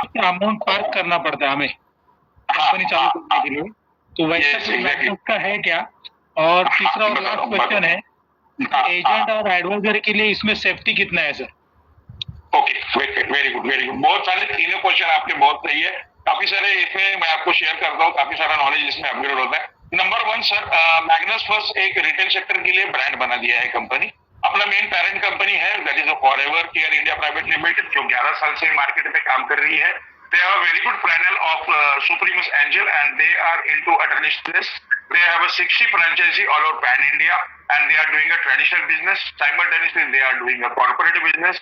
Amount park करना पड़ता है हमें कंपनी चालू करने के लिए, तो वैसा कोई मैग्नेस का है क्या? और तीसरा और लास्ट क्वेश्चन है, एजेंट और एडवाइजर के लिए इसमें सेफ्टी कितना है sir? Okay, very good very good. बहुत सारे तीनों क्वेश्चन आपके बहुत सही है, काफी सारे इसमें मैं आपको शेयर करता हूँ, काफी सारा नॉलेज इसमें अपग्रेड होता है। नंबर 1 सर, मैग्नस फर्स्ट एक रिटेल सेक्टर के लिए ब्रांड बना दिया है कंपनी। अपना मेन पेरेंट कंपनी है that is forever care India private limited, जो 11 साल से मार्केट में काम कर रही है। They have a very good panel of Supremus Angel and they are into a business. They have a 60 franchisee all over pan India and they are doing a traditional business. Simultaneously, they are doing a corporate business.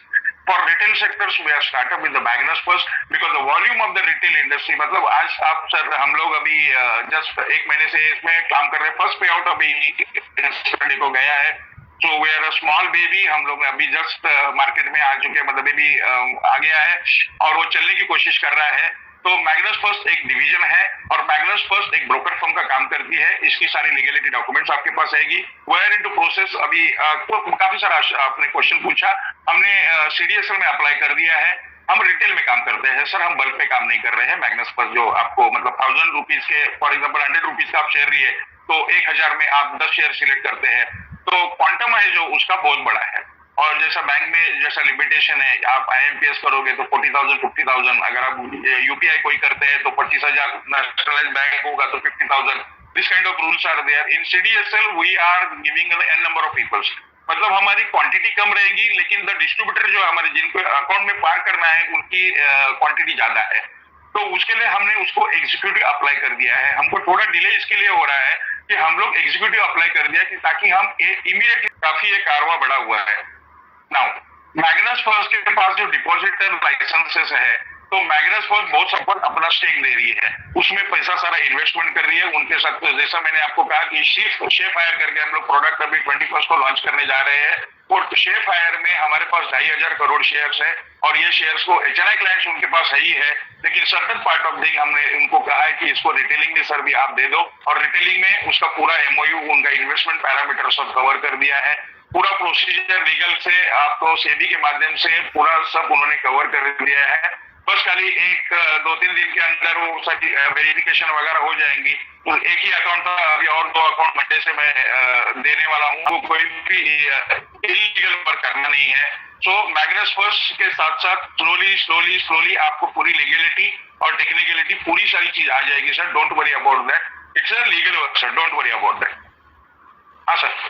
For retail sectors, we have started with the Magnus first because the volume of the retail industry, मतलब आज आप sir हम लोग अभी just एक महीने से इसमें काम कर रहे हैं, फर्स्ट पे आउट अभी को गया है। So we are a small baby, हम लोग अभी जस्ट मार्केट में आ चुके हैं, मतलब बेबी आ गया है और वो चलने की कोशिश कर रहा है। तो मैग्नस फर्स्ट एक डिवीजन है और मैग्नस फर्स्ट एक ब्रोकर फर्म का काम करती है। इसकी सारी लीगलिटी डॉक्यूमेंट्स आपके पास आएगी। वी आर इनटू प्रोसेस, अभी काफी सारा आपने क्वेश्चन पूछा, हमने सीडीएसएल में अप्लाई कर दिया है। हम रिटेल में काम करते हैं सर, हम बल्क पे काम नहीं कर रहे हैं। मैग्नस फर्स्ट जो आपको मतलब 1000 रुपीज के, फॉर एग्जाम्पल 100 रुपीज का आप शेयर लिए तो 1000 में आप 10 शेयर सिलेक्ट करते हैं, तो क्वांटम है जो उसका बहुत बड़ा है। और जैसा बैंक में जैसा लिमिटेशन है, आप आईएमपीएस करोगे तो 40,000 50,000, अगर आप यूपीआई कोई करते हैं तो 25,000, नेशनलाइज बैंक होगा तो 50,000। This kind of rules are there in CDSL. We are giving an number of peoples, मतलब हमारी क्वांटिटी कम रहेगी लेकिन द डिस्ट्रीब्यूटर जो हमारे जिनको अकाउंट में पार करना है उनकी क्वांटिटी ज्यादा है, तो उसके लिए हमने उसको एग्जीक्यूटिव अप्लाई कर दिया है। हमको थोड़ा डिले इसके लिए हो रहा है कि हम लोग एग्जीक्यूटिव अप्लाई कर दिया कि ताकि हम इमीडिएटली, काफी ये कारवा बढ़ा हुआ है। नाउ मैग्नस फर्स्ट के पास जो डिपॉजिटर लाइसेंसेस है, तो मैग्नस फर्स्ट बहुत सफल अपना स्टेक दे रही है, उसमें पैसा सारा इन्वेस्टमेंट कर रही है उनके साथ। तो जैसा मैंने आपको कहा कि शेफ हायर करके हम लोग प्रोडक्ट अभी 21 को लॉन्च करने जा रहे हैं और शेफ हायर में हमारे पास 2,500 करोड़ शेयर्स है और ये शेयर्स को एचएनआई क्लाइंट्स उनके पास है ही है, लेकिन सर्टेन पार्ट ऑफ थिंग हमने उनको कहा है कि इसको रिटेलिंग में सर भी आप दे दो, और रिटेलिंग में उसका पूरा एमओयू उनका इन्वेस्टमेंट पैरामीटर सब कवर कर दिया है। पूरा प्रोसीजर लीगल से आपको सेबी के माध्यम से पूरा सब उन्होंने कवर कर दिया है। बस खाली एक 2-3 दिन के अंदर वो सारी वेरिफिकेशन वगैरह हो जाएंगी। तो एक ही अकाउंट था, अभी और 2 अकाउंट मंडे से मैं देने वाला हूँ, वो कोई भी इलीगल वर्क करना नहीं है। सो मैग्नस फर्स्ट के साथ साथ स्लोली आपको पूरी लीगलिटी और टेक्निकलिटी पूरी सारी चीज आ जाएगी sir. Don't worry about that, it's a legal work sir, don't worry about that. हाँ सर,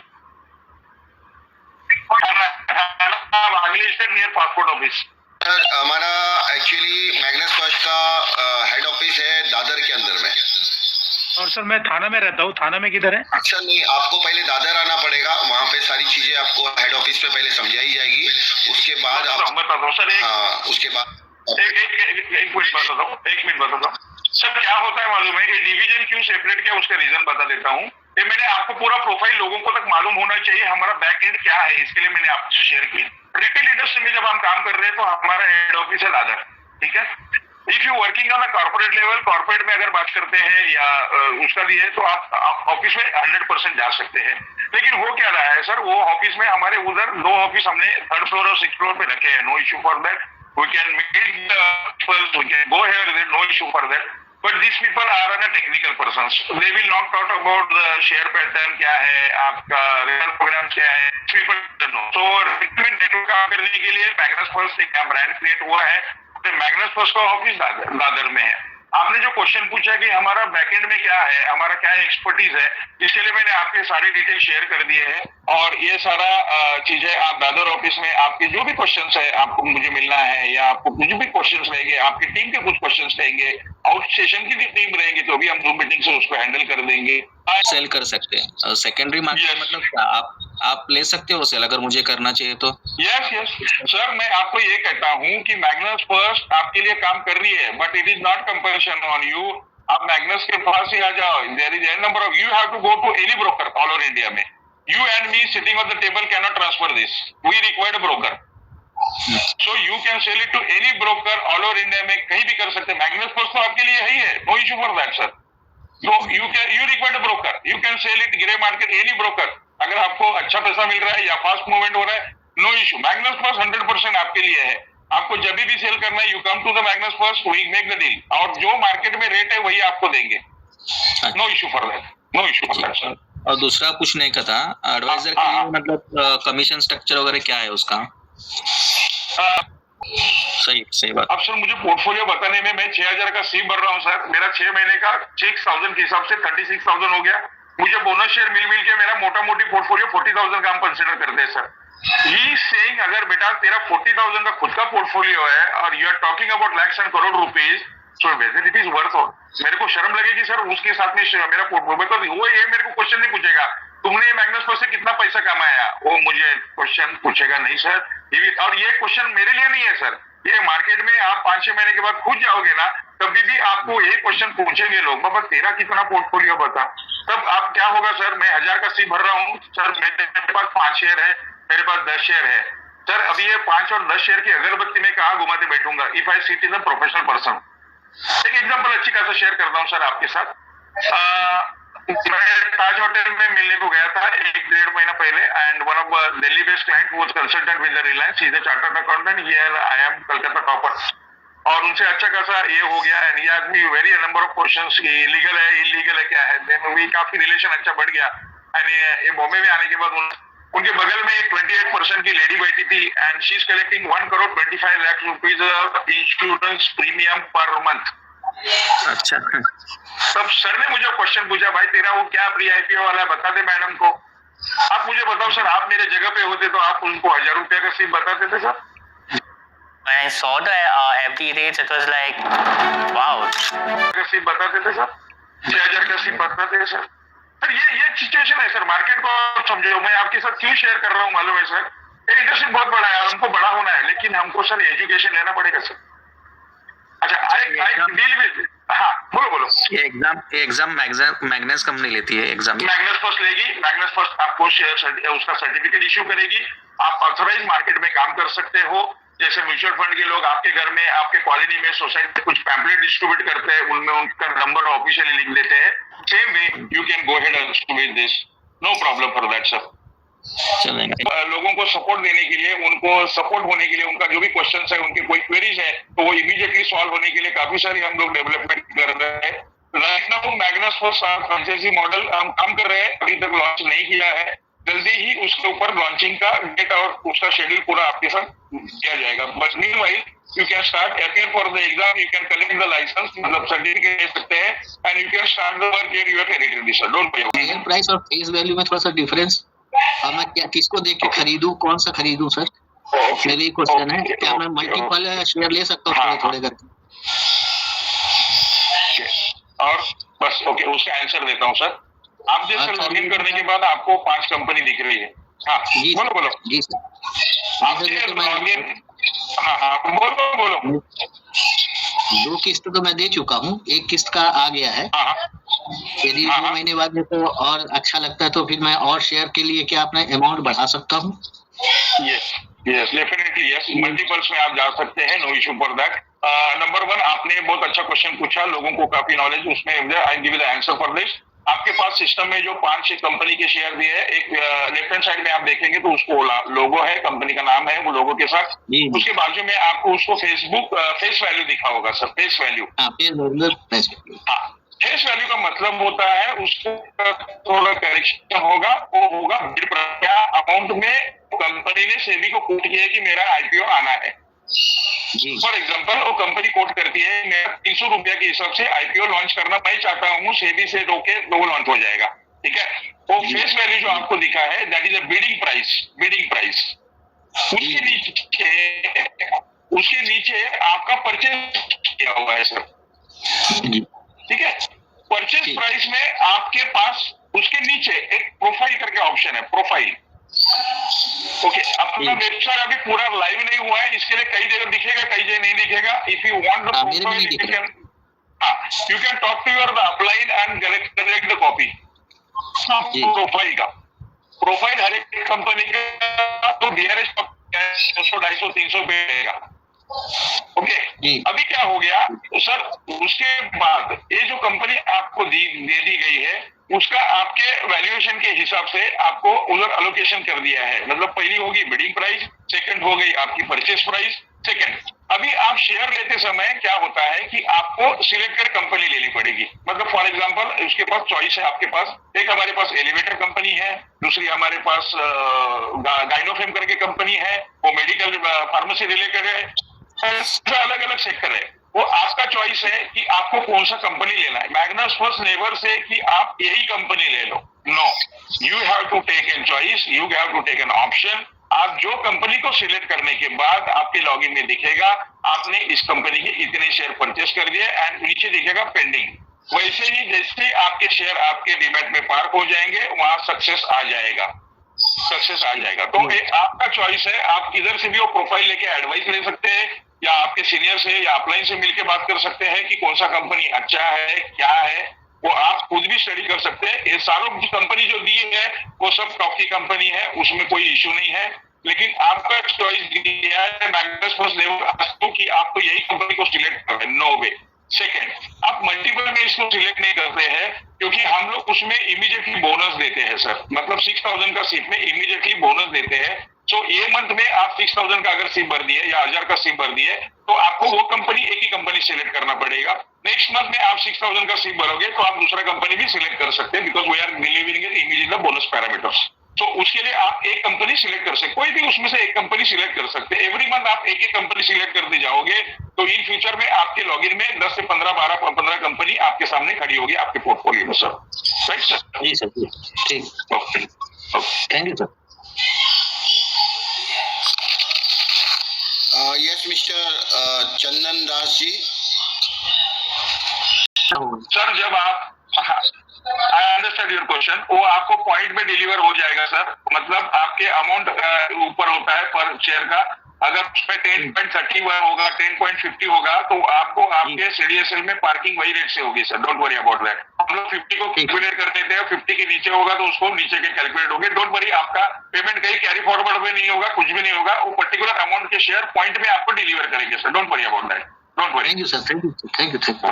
अगली step near passport office. Sir हमारा एक्चुअली मैग्नस फर्स्ट का हेड ऑफिस है दादर के अंदर में। और सर मैं थाना में रहता हूँ, थाना में किधर है? अच्छा नहीं, आपको पहले दादर आना पड़ेगा, वहाँ पे सारी चीजें आपको हेड ऑफिस पे पहले समझाई जाएगी, उसके बाद आप बता दो सर। हाँ, उसके बाद एक मिनट बता दो सर, क्या होता है मालूम है, ये डिवीजन क्यों सेपरेट किया उसका रीजन बता देता हूँ। ये मैंने आपको पूरा प्रोफाइल लोगों को तक मालूम होना चाहिए, हमारा बैक एंड क्या है, इसके लिए मैंने आपसे शेयर की। रिटेल इंडस्ट्री में जब हम काम कर रहे हैं तो हमारा हेड ऑफिस है दादर, ठीक है। If you working on a corporate level, corporate में अगर बात करते हैं या उसका भी है, तो आप ऑफिस में 100% जा सकते हैं। लेकिन हो क्या रहा है सर, वो ऑफिस में हमारे उधर 2 ऑफिस हमने 3rd फ्लोर और 6th फ्लोर पे रखे हैं। No issue for that, we can meet the people, we can go here, there is no issue for that. But these people are on a technical persons. They will not talk about the share pattern क्या है, आपका real program क्या है, people don't know. So recommend network काम करने के लिए Magnus first एक ब्रांड क्रिएट हुआ है, तो मैग्नस फर्स्ट का ऑफिस दादर में है। आपने जो क्वेश्चन पूछा कि हमारा बैकएंड में क्या है, हमारा क्या एक्सपर्टीज है, इसके लिए मैंने आपके सारे डिटेल शेयर कर दिए हैं। और ये सारा चीजें आप दादर ऑफिस में आपके जो भी क्वेश्चंस है आपको मुझे मिलना है, या आपको कुछ भी क्वेश्चंस रहेंगे, आपकी टीम के कुछ क्वेश्चंस रहेंगे, आउट स्टेशन की भी टीम रहेगी, तो भी हम जूम मीटिंग से उसको हैंडल कर देंगे। सेल कर सकते हैं सेकेंडरी मार्केट, मतलब क्या आप ले सकते हो सेल अगर मुझे करना चाहिए तो? यस सर, मैं आपको ये कहता हूँ कि मैग्नस फर्स्ट आपके लिए काम कर रही है, but it is not compulsion on you. आप मैग्नस के पास ही आ जाओ, there is an number of, you have to go to any broker all over India में। You and me sitting on the table can not transfer this, we required broker. So you can sell it to any broker all over India में, कहीं भी कर सकते हैं। Magnus first तो आपके लिए ही है, no issue for that sir. So you require a broker, you can sell it grey market any broker। अगर आपको अच्छा पैसा मिल रहा है या फास्ट मूवमेंट हो रहा है, नो इशू। मैग्नस प्लस 100% आपके लिए है। आपको जब भी सेल करना है, you come to the Magnus first, we make the deal, और जो मार्केट में रेट है वही आपको देंगे. No issue for that, no issue for that sir. और दूसरा पूछने का था, एडवाइजर के लिए मतलब कमीशन स्ट्रक्चर वगैरह क्या है उसका? सही बात. अब सर मुझे पोर्टफोलियो बताने में, मैं 6,000 का सी भर रहा हूँ सर, मेरा 6 महीने का 6,000 के हिसाब से 36,000 हो गया. मुझे बोनस शेयर मिल के मेरा मोटा मोटी पोर्टफोलियो 40,000 का हम कंसिडर करते हैं सर. ही सेइंग अगर बेटा तेरा 40,000 का खुद का पोर्टफोलियो है और you are talking about lakhs and crore rupees, so whether it is worth all. मेरे को शर्म लगेगी सर उसके साथ में मेरा पोर्टफोलियो, तो वो ये मेरे को क्वेश्चन नहीं पूछेगा तुमने मैग्नस फर्स्ट से कितना पैसा कमाया, वो मुझे क्वेश्चन पूछेगा नहीं सर. और ये क्वेश्चन मेरे लिए नहीं है सर, ये मार्केट में आप 5-6 महीने के बाद खुद जाओगे ना, कभी भी आपको यही क्वेश्चन पूछेंगे लोग, बाबा तेरा कितना पोर्टफोलियो बता. तब आप क्या होगा सर, मैं 1,000 का सी भर रहा हूँ सर, मेरे पास 5 शेयर है, मेरे पास 10 शेयर है सर. अभी ये 5 और 10 शेयर की अगरबत्ती में कहाँ घुमाते बैठूंगा, if I sit is a professional person. एक एग्जांपल अच्छी खासा शेयर करता हूँ सर आपके साथ. मैं ताज होटल में मिलने को गया था 1-1.5 महीना पहले, and one of Delhi based client was consultant with the Reliance, is a chartered accountant, here I am Calcutta topper. और उनसे अच्छा खासा ये हो गया, and he asked me very number of questions, legal है इलीगल है क्या है. देन वी काफी रिलेशन अच्छा बढ़ गया. एंड ये बॉम्बे में आने के बाद उनके बगल में एक 28% की लेडी बैठी थी, and she is collecting 1,25 lakh rupees insurance premium per month. अच्छा. तब सर ने मुझे क्वेश्चन पूछा, भाई तेरा वो क्या प्री आईपीओ वाला है, बता दे मैडम को. आप मुझे बताओ सर, आप मेरे जगह पे होते तो आप उनको 1,000 रुपया का सिर्फ बताते थे sir? When I saw the FD rates, it was like, wow. सिर्फ बताते थे सर, 6,000 का सिर्फ बताते थे सर. सर ये सिचुएशन है सर, मार्केट को समझो. मैं आपके साथ क्यों शेयर कर रहा हूँ मालूम है सर, ये इंडस्ट्री बहुत बड़ा है, हमको बड़ा होना है, लेकिन हमको सर एजुकेशन लेना पड़ेगा सर. अच्छा, आई डील विद, हाँ बोलो. ये एग्जाम मैग्नस कंपनी लेती है एग्जाम? मैग्नस फर्स्ट लेगी, मैग्नस फर्स्ट आपको उसका सर्टिफिकेट इश्यू करेगी. आप ऑथराइज मार्केट में काम कर सकते हो. जैसे म्यूचुअल फंड के लोग आपके घर में, आपके कॉलोनी में, सोसाइटी में कुछ पैम्पलेट डिस्ट्रीब्यूट करते हैं, उनमें उनका नंबर ऑफिशियली लिख देते हैं. Same way you can go ahead with this, no problem for that sir. लोगों को सपोर्ट देने के लिए, उनको सपोर्ट होने के लिए, उनका जो भी क्वेश्चंस है, उनके कोई क्वेरीज है, तो वो इमीडिएटली सॉल्व होने के लिए काफी सारी हम लोग डेवलपमेंट कर रहे हैं. Right now Magnus first franchise model हम काम कर रहे हैं, अभी तक लॉन्च नहीं किया है. जल्दी ही उसके ऊपर लॉन्चिंग का डेट और उसका शेड्यूल पूरा आपके साथ किया जाएगा. But meanwhile you can start appear for the exam, you can collect the license, मतलब सर्टिफिकेट ले सकते हैं, and you can start the work here, you are ready sir, don't worry. Share price और फेस वैल्यू में थोड़ा सा difference, अब मैं क्या किसको देख के खरीदूं, कौन सा खरीदूं सर? मेरी क्वेश्चन है, क्या मैं मल्टीपल शेयर ले सकता हूँ थोड़े करके? और बस ओके, उसका आंसर देता हूँ सर. आप जैसे लॉगिन करने के बाद आपको 5 कंपनी दिख रही है. हाँ बोलो. जी सर. आपके लॉगिन, हाँ बोलो. 2 किस्त तो मैं दे चुका हूँ, 1 किस्त का आ गया है. यदि 2 महीने बाद मेरे को और अच्छा लगता है तो फिर मैं और शेयर के लिए क्या अपना अमाउंट बढ़ा सकता हूँ? यस डेफिनेटली यस, मल्टीपल्स में आप जा सकते हैं, no issue for that. Number 1, आपने बहुत अच्छा क्वेश्चन पूछा, लोगों को काफी नॉलेज उसमें, I give the answer for this. आपके पास सिस्टम में जो 5-6 कंपनी के शेयर दिए है, एक लेफ्ट हैंड साइड में आप देखेंगे तो उसको लोगो है, कंपनी का नाम है, वो लोगो के साथ उसके बाजू में आपको उसको फेस वैल्यू दिखा होगा sir. Face value, face value का मतलब होता है उसको थोड़ा करेक्शन होगा, वो होगा क्या अमाउंट में कंपनी ने सेबी को कोट किया है कि मेरा आईपीओ आना है. फॉर एग्जाम्पल वो कंपनी कोट करती है मेरा 300 रुपया के हिसाब से आईपीओ लॉन्च करना मैं चाहता हूँ, सेबी से रोके तो वो लॉन्च हो जाएगा. ठीक है, वो फेस वैल्यू जो आपको दिखा है that is a bidding price. उसके नीचे आपका परचेज किया हुआ है सर. ठीक है, परचेज प्राइस में आपके पास उसके नीचे एक प्रोफाइल करके ऑप्शन है, प्रोफाइल. ओके, अपना वेबसाइट अभी पूरा लाइव नहीं हुआ है, इसके लिए कई जगह दिखेगा, कई जगह नहीं दिखेगा. If you want the profile you can talk to your upline and collect the copy. Profile का प्रोफाइल हर एक कंपनी का तो DRS 200, 250, 300 पे रहेगा. ओके, अभी क्या हो गया सर, उसके बाद ये जो कंपनी आपको दे दी गई है उसका आपके वैल्यूएशन के हिसाब से आपको उधर अलोकेशन कर दिया है. मतलब पहली होगी बिडिंग प्राइस, सेकंड हो गई आपकी परचेस प्राइस, सेकेंड, अभी आप शेयर लेते समय क्या होता है कि आपको सिलेक्टेड कंपनी लेनी पड़ेगी। मतलब फॉर एग्जांपल उसके पास चॉइस है, आपके पास एक हमारे पास एलिवेटर कंपनी है, दूसरी हमारे पास गाइनोफेम करके कंपनी है, वो मेडिकल फार्मेसी रिलेटेड है, अलग अलग सेक्टर है। वो आपका चॉइस है कि आपको कौन सा कंपनी लेना है। मैग्नस फर्स्ट नेवर से कि आप यही कंपनी ले लो, no, you have to take an choice, you have to take an option. आप जो कंपनी को सिलेक्ट करने के बाद आपके लॉगिन में दिखेगा आपने इस कंपनी के इतने शेयर परचेस कर दिए एंड नीचे दिखेगा पेंडिंग। वैसे ही जैसे आपके शेयर आपके डीमैट में पार्क हो जाएंगे वहां सक्सेस आ जाएगा, सक्सेस आ जाएगा। तो आपका चॉइस है, आप इधर से भी वो प्रोफाइल लेके एडवाइस ले सकते हैं या आपके सीनियर से या अपलाइन से मिलकर बात कर सकते हैं कि कौन सा कंपनी अच्छा है क्या है, वो आप खुद भी स्टडी कर सकते हैं। ये सारों की कंपनी जो दी है वो सब टॉप की कंपनी है, उसमें कोई इश्यू नहीं है, लेकिन आपका चॉइस दिया है मैग्नस फर्स्ट लेवल कि आपको यही कंपनी को सिलेक्ट करना है, नो वे। सेकेंड, आप मल्टीपल में इसको सिलेक्ट नहीं करते हैं क्योंकि हम लोग उसमें इमीडिएटली बोनस देते हैं सर, मतलब 6000 का सिप में इमीडिएटली बोनस देते हैं। तो ये मंथ में आप 6000 का अगर सिप भर दिए या 1000 का सिप भर दिए तो आपको वो कंपनी एक ही कंपनी सिलेक्ट करना पड़ेगा। नेक्स्ट मंथ में आप 6000 का सिप भरोगे तो आप दूसरा कंपनी भी सिलेक्ट कर सकते हैं because we are delivering immediately bonus parameters. तो उसके लिए आप एक कंपनी सिलेक्ट कर सकते, कोई भी उसमें से एक कंपनी सिलेक्ट कर सकते हैं। एवरी मंथ आप एक एक कंपनी सिलेक्ट करते जाओगे तो इन फ्यूचर में आपके लॉगिन में 10 से 15 कंपनी आपके सामने खड़ी होगी आपके पोर्टफोलियो में सर। Right sir? जी सर, ठीक, okay, thank you sir. Yes mister Chandan Das ji. Sir जब आप, आई अंडरस्टैंड योर क्वेश्चन, वो आपको पॉइंट में डिलीवर हो जाएगा सर, मतलब आपके अमाउंट ऊपर होता है पर शेयर का। अगर उसमें 10.31 होगा 10.50 होगा तो आपको आपके सीडीएसएल में पार्किंग वही रेट से होगी sir, don't worry about that. हम लोग 50 को कैलकुलेट कर देते हैं, 50 के नीचे होगा तो उसको नीचे के कैलकुलेट होंगे, डोंट वरी। आपका पेमेंट कहीं कैरी फॉरवर्ड में नहीं होगा, कुछ भी नहीं होगा, वो पर्टिकुलर अमाउंट के शेयर पॉइंट में आपको डिलीवर करेंगे sir, don't worry about that, don't worry. Thank you sir, thank you, thank you, thank you.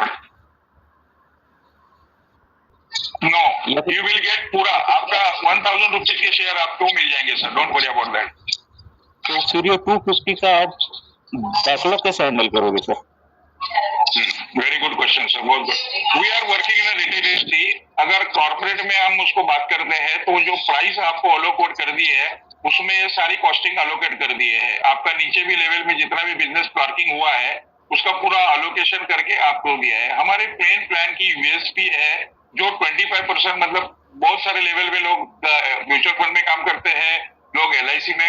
No, you will get पूरा आपका 1000 रुपीज के शेयर आपको मिल जाएंगे sir, don't worry about that. तो सूर्य 250 का आप बैकलॉग कैसे हैंडल करोगे sir? Very good question sir, बहुत good. We are working in retail industry. अगर कॉर्पोरेट में हम उसको बात करते हैं तो जो प्राइस आपको अलोकेट कर दी है उसमें ये सारी कॉस्टिंग अलोकेट कर दिए है। आपका नीचे भी लेवल में जितना भी बिजनेस पार्किंग हुआ है उसका पूरा अलोकेशन करके आपको दिया है। हमारे पेन प्लान की यूएसपी है जो 25%, मतलब बहुत सारे लेवल में लोग म्यूचुअल फंड में काम करते हैं, लोग LIC में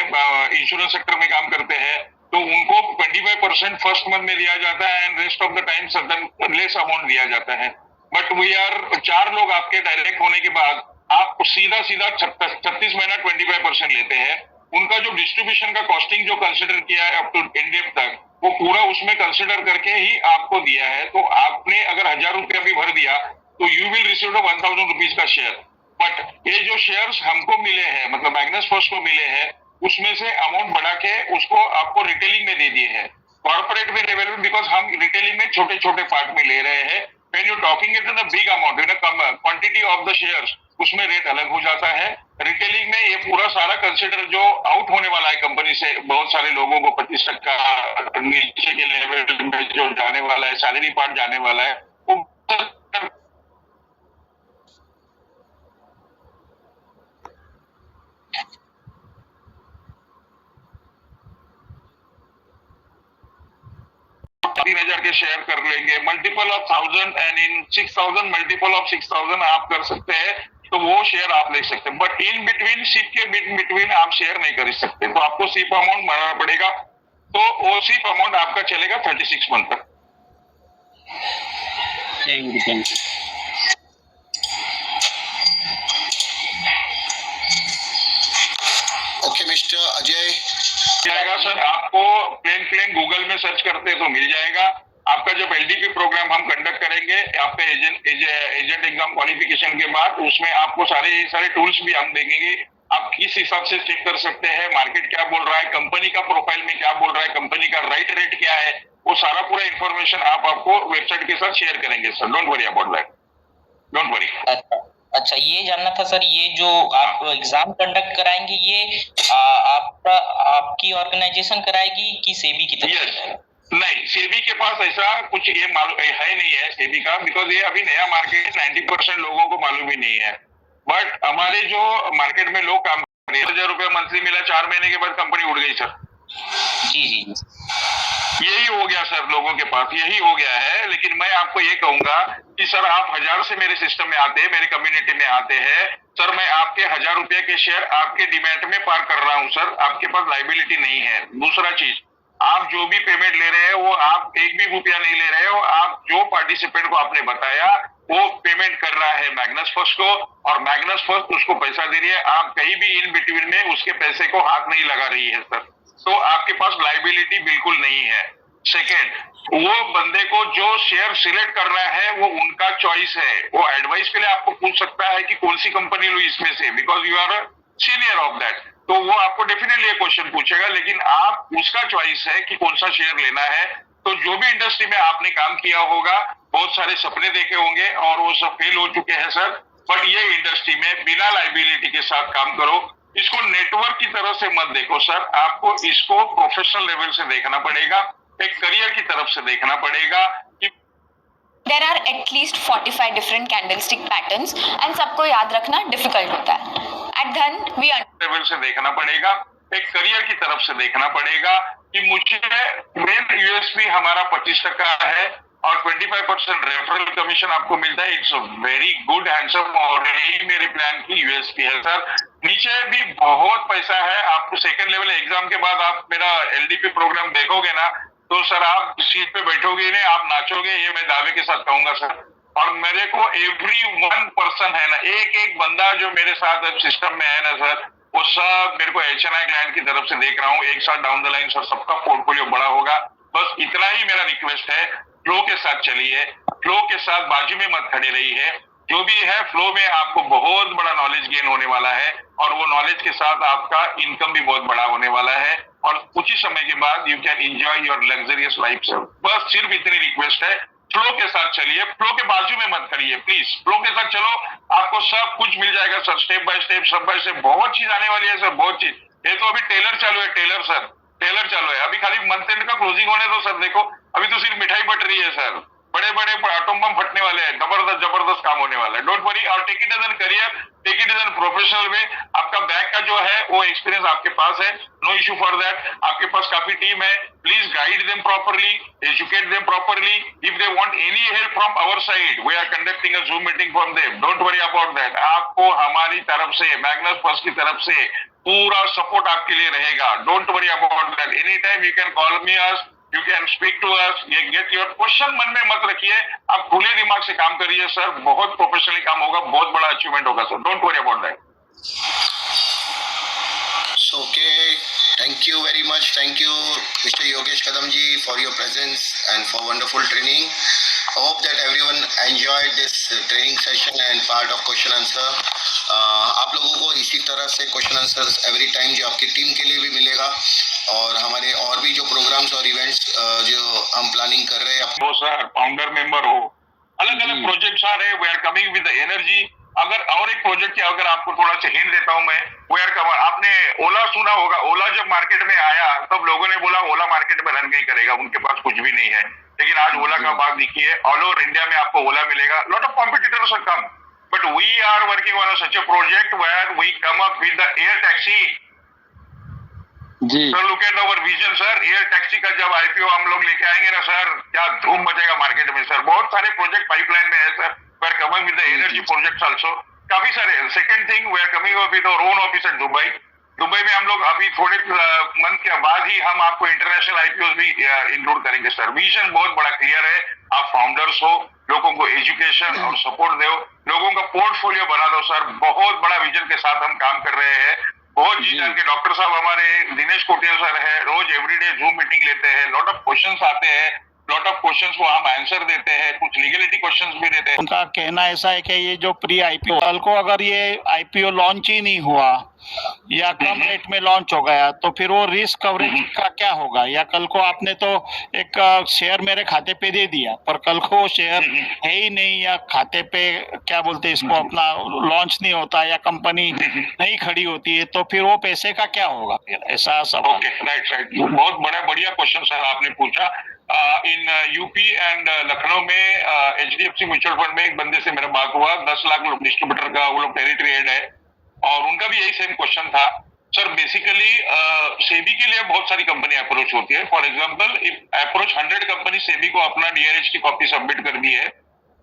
इंश्योरेंस सेक्टर में काम करते हैं, तो उनको 25% फर्स्ट मंथ में दिया जाता है and rest of the time certain less amount दिया जाता है। बट वी आर 4 लोग आपके डायरेक्ट होने के बाद आप सीधा 36 महीना 25% लेते हैं। उनका जो डिस्ट्रीब्यूशन का कॉस्टिंग जो कंसिडर किया है अप टू एंड डेप तक वो पूरा उसमें कंसिडर करके ही आपको दिया है। तो आपने अगर 1000 रुपया भी भर दिया तो यू विल रिसीव 1000 रुपीज का शेयर। बट ये जो शेयर्स हमको मिले हैं, मतलब मैग्नस फर्स्ट को मिले हैं, उसमें से अमाउंट बढ़ा के उसको आपको रिटेलिंग में दे दिए हैं। कॉर्पोरेट में लेवल में बिकॉज हम रिटेलिंग में छोटे छोटे पार्ट में ले रहे हैं, when you talking it in the big amount in quantity of the shares उसमें रेट अलग हो जाता है। रिटेलिंग में ये पूरा सारा कंसिडर जो आउट होने वाला है कंपनी से, बहुत सारे लोगों को 25% नीचे के लेवल में जो जाने वाला है, सैलरी पार्ट जाने वाला है, वो के शेयर कर लेंगे multiple of 1000 and in 6000 multiple of 6000 आप कर सकते हैं तो वो शेयर आप ले सकते हैं। बट इन बिटवीन सिप के बिटवीन आप शेयर नहीं कर सकते, तो आपको सिप अमाउंट भरना पड़ेगा। तो वो सिप अमाउंट आपका चलेगा 36 मंथ तक। Thank you. Okay mister Ajay. जाएगा सर, आपको प्लेन गूगल में सर्च करते तो मिल जाएगा। आपका जब LDP प्रोग्राम हम कंडक्ट करेंगे आपके एजेंट एग्जाम क्वालिफिकेशन के बाद, उसमें आपको सारे टूल्स भी हम देंगे। आप किस हिसाब से चेक कर सकते हैं मार्केट क्या बोल रहा है, कंपनी का प्रोफाइल में क्या बोल रहा है, कंपनी का राइट रेट क्या है, वो सारा पूरा इंफॉर्मेशन आपको वेबसाइट के साथ शेयर करेंगे sir. Don't worry about that, don't worry. अच्छा, ये जानना था सर, ये जो आप एग्जाम कंडक्ट कराएंगे ये आपका आपकी ऑर्गेनाइजेशन कराएगी कि सेबी की तरफ से यस, नहीं सेबी के पास ऐसा कुछ ये मालूम है नहीं है सेबी का, बिकॉज ये अभी नया मार्केट 90% लोगों को मालूम ही नहीं है। बट हमारे जो मार्केट में लोग काम कर रहे हैं, 1000 रुपया मंथली मिला, 4 महीने के बाद कंपनी उड़ गई सर। जी जी यही हो गया सर, लोगों के पास यही हो गया है। लेकिन मैं आपको ये कहूंगा कि सर आप 1000 से मेरे सिस्टम में आते हैं, मेरे कम्युनिटी में आते हैं सर, मैं आपके 1000 रुपए के शेयर आपके डिमैट में पार कर रहा हूं सर, आपके पास लाइबिलिटी नहीं है। दूसरा चीज, आप जो भी पेमेंट ले रहे हैं वो आप एक भी रुपया नहीं ले रहे हो, आप जो पार्टिसिपेंट को आपने बताया वो पेमेंट कर रहा है मैग्नस फर्स्ट को, और मैग्नस फर्स्ट उसको पैसा दे रही है। आप कहीं भी इन बिटवीन में उसके पैसे को हाथ नहीं लगा रही है सर, तो आपके पास लाइबिलिटी बिल्कुल नहीं है। सेकेंड, वो बंदे को जो शेयर सिलेक्ट करना है वो उनका चॉइस है, वो एडवाइस के लिए आपको पूछ सकता है कि कौन सी कंपनी लो इसमें से, because you are senior of that, तो वो आपको डेफिनेटली ये क्वेश्चन पूछेगा। लेकिन आप उसका चॉइस है कि कौन सा शेयर लेना है। तो जो भी इंडस्ट्री में आपने काम किया होगा, बहुत सारे सपने देखे होंगे और वो सब फेल हो चुके हैं सर, बट ये इंडस्ट्री में बिना लाइबिलिटी के साथ काम करो। इसको नेटवर्क की तरह से मत देखो सर, आपको इसको प्रोफेशनल लेवल से देखना पड़ेगा, एक करियर की तरफ से देखना पड़ेगा कि There are at least 45 different candlestick patterns and सबको याद रखना डिफिकल्ट होता है। At Dhan, we लेवल से देखना पड़ेगा, एक करियर की तरफ से देखना पड़ेगा कि मुझे मेन यूएसपी हमारा 25% है और 25% रेफरल कमीशन आपको मिलता है। इट्स वेरी गुड हैंडसम और यही मेरे प्लान की यूएसपी है सर। नीचे भी बहुत पैसा है, आपको सेकंड लेवल एग्जाम के बाद आप मेरा एलडीपी प्रोग्राम देखोगे ना तो सर आप सीट पे बैठोगे नहीं, आप नाचोगे, ये मैं दावे के साथ कहूंगा सर। और मेरे को एवरी 1 पर्सन है ना, एक एक बंदा जो मेरे साथ अब सिस्टम में है ना सर, वो सब मेरे को HNI क्लाइंट की तरफ से देख रहा हूँ। एक साल डाउन द लाइन सर सबका पोर्टफोलियो बड़ा होगा। बस इतना ही मेरा रिक्वेस्ट है, फ्लो के साथ चलिए, फ्लो के साथ बाजू में मत खड़े रहिए। जो भी है फ्लो में आपको बहुत बड़ा नॉलेज गेन होने वाला है और वो नॉलेज के साथ आपका इनकम भी बहुत बड़ा होने वाला है और कुछ ही समय के बाद you can enjoy your luxurious life sir. बस सिर्फ इतनी रिक्वेस्ट है, फ्लो के साथ चलिए, फ्लो के बाजू में मत खड़िए प्लीज, फ्लो के साथ चलो, आपको सब कुछ मिल जाएगा सर, स्टेप बाय स्टेप बहुत चीज आने वाली है सर, बहुत चीज। ये तो अभी टेलर चालू है, टेलर सर, टेलर चालू है। अभी खाली मंथ एंड का क्लोजिंग होने दो सर, देखो अभी तो सिर्फ मिठाई बट रही है सर, बड़े बड़े एटम बम फटने वाले हैं, जबरदस्त जबरदस्त काम होने वाला है। डोंट वरी, और take it as an career, take it as an professional way. आपका बैक का जो है वो एक्सपीरियंस आपके पास है, नो इशू फॉर दैट। आपके पास काफी टीम है, please guide them properly, educate them properly. If they want any help from our side, we are conducting a Zoom meeting from them, don't worry about that. आपको हमारी तरफ से, Magnus first की तरफ से पूरा सपोर्ट आपके लिए रहेगा, don't worry about that. Any time you can call me us, you can speak to us, ये गेट योर क्वेश्चन मन में मत रखिए, आप खुले दिमाग से काम करिए सर, बहुत प्रोफेशनली काम होगा, बहुत बड़ा अचीवमेंट होगा sir, don't worry about that. Okay, thank you very much. Thank you, Mr. Yogesh Kadam ji, for your presence and for wonderful training. I hope that everyone enjoyed this training session and part of question answer. आप लोगों को इसी तरह से question answer every time जो आपकी team के लिए भी मिलेगा और हमारे और भी जो प्रोग्राम्स और इवेंट्स जो हम प्लानिंग कर रहे हैं हो सर, फाउंडर मेंबर हो, अलग अलग प्रोजेक्ट्स आ रहे हैं, we are coming with the energy. अगर और एक प्रोजेक्ट की अगर आपको थोड़ा सा हिंट देता हूं मैं, वी आर कवर, आपने ओला सुना होगा, ओला जब मार्केट में आया तब लोगों ने बोला ओला मार्केट में रन नहीं करेगा, उनके पास कुछ भी नहीं है। लेकिन आज ओला का बात देखिए, ऑल ओवर इंडिया में आपको ओला मिलेगा, lot of competitors are come, but we are working on such a project where we come up with the air taxi. जी sir, look at our vision sir, air taxi का जब IPO हम लोग लेके आएंगे ना सर, क्या धूम मचेगा मार्केट में सर। बहुत सारे प्रोजेक्ट पाइपलाइन में है sir, we are coming with the energy projects also, काफी सारे। Second thing, we are coming up with our own office in Dubai. Dubai में हम लोग अभी थोड़े मंथ के बाद ही हम आपको इंटरनेशनल आईपीओ भी इंक्लूड करेंगे सर। विजन बहुत बड़ा क्लियर है, आप फाउंडर्स हो, लोगों को एजुकेशन और सपोर्ट दो, लोगों का पोर्टफोलियो बना दो सर, बहुत बड़ा विजन के साथ हम काम कर रहे हैं। बहुत जी जान के डॉक्टर साहब हमारे दिनेश कोटिया सर है, रोज एवरीडे जूम मीटिंग लेते हैं, लॉट ऑफ क्वेश्चंस आते हैं, लॉट ऑफ क्वेश्चंस को हम आंसर देते हैं, कुछ लीगलिटी क्वेश्चंस भी देते हैं। उनका कहना ऐसा है कि ये जो प्री आईपीओ, कल को अगर ये आईपीओ लॉन्च ही नहीं हुआ या कम रेट में लॉन्च हो गया तो फिर वो रिस्क कवरेज का क्या होगा? या कल को आपने तो एक शेयर मेरे खाते पे दे दिया पर कल को वो शेयर है ही नहीं या खाते पे क्या बोलते हैं इसको अपना लॉन्च नहीं होता या कंपनी नहीं खड़ी होती है तो फिर वो पैसे का क्या होगा? फिर ऐसा सवाल। ओके, राइट, बहुत बढ़िया क्वेश्चन सर आपने पूछा। इन यूपी एंड लखनऊ में HDFC म्यूचुअल फंड में एक बंदे से मेरा बात हुआ, 10 लाख डिस्ट्रीब्यूटर का वो लोग टेरिटरी हेड है और उनका भी यही सेम क्वेश्चन था। सर बेसिकली सेबी के लिए बहुत सारी कंपनी अप्रोच होती है। For example approach 100 company SEBI को अपना DRH की कॉपी सबमिट कर दी है,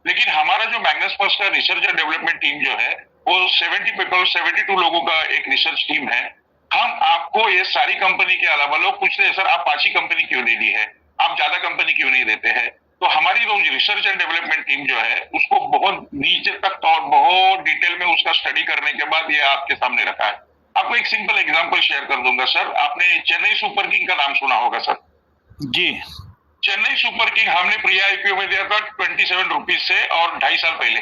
लेकिन हमारा जो मैग्नस फर्स्ट का रिसर्च एंड डेवलपमेंट टीम जो है वो 72 लोगों का एक रिसर्च टीम है। हम आपको ये सारी कंपनी के अलावा, लोग पूछते हैं सर आप 5 ही कंपनी क्यों दे दी है, आप ज्यादा कंपनी क्यों नहीं देते हैं? तो हमारी जो रिसर्च एंड डेवलपमेंट टीम जो है उसको बहुत नीचे तक और बहुत डिटेल में उसका स्टडी करने के बाद ये आपके सामने रखा है। आपको एक सिंपल एग्जांपल शेयर कर दूंगा सर। आपने चेन्नई सुपर किंग का नाम सुना होगा सर? जी। चेन्नई सुपर किंग हमने प्री आईपीओ में दिया था 27 रुपीज से और 2.5 साल पहले।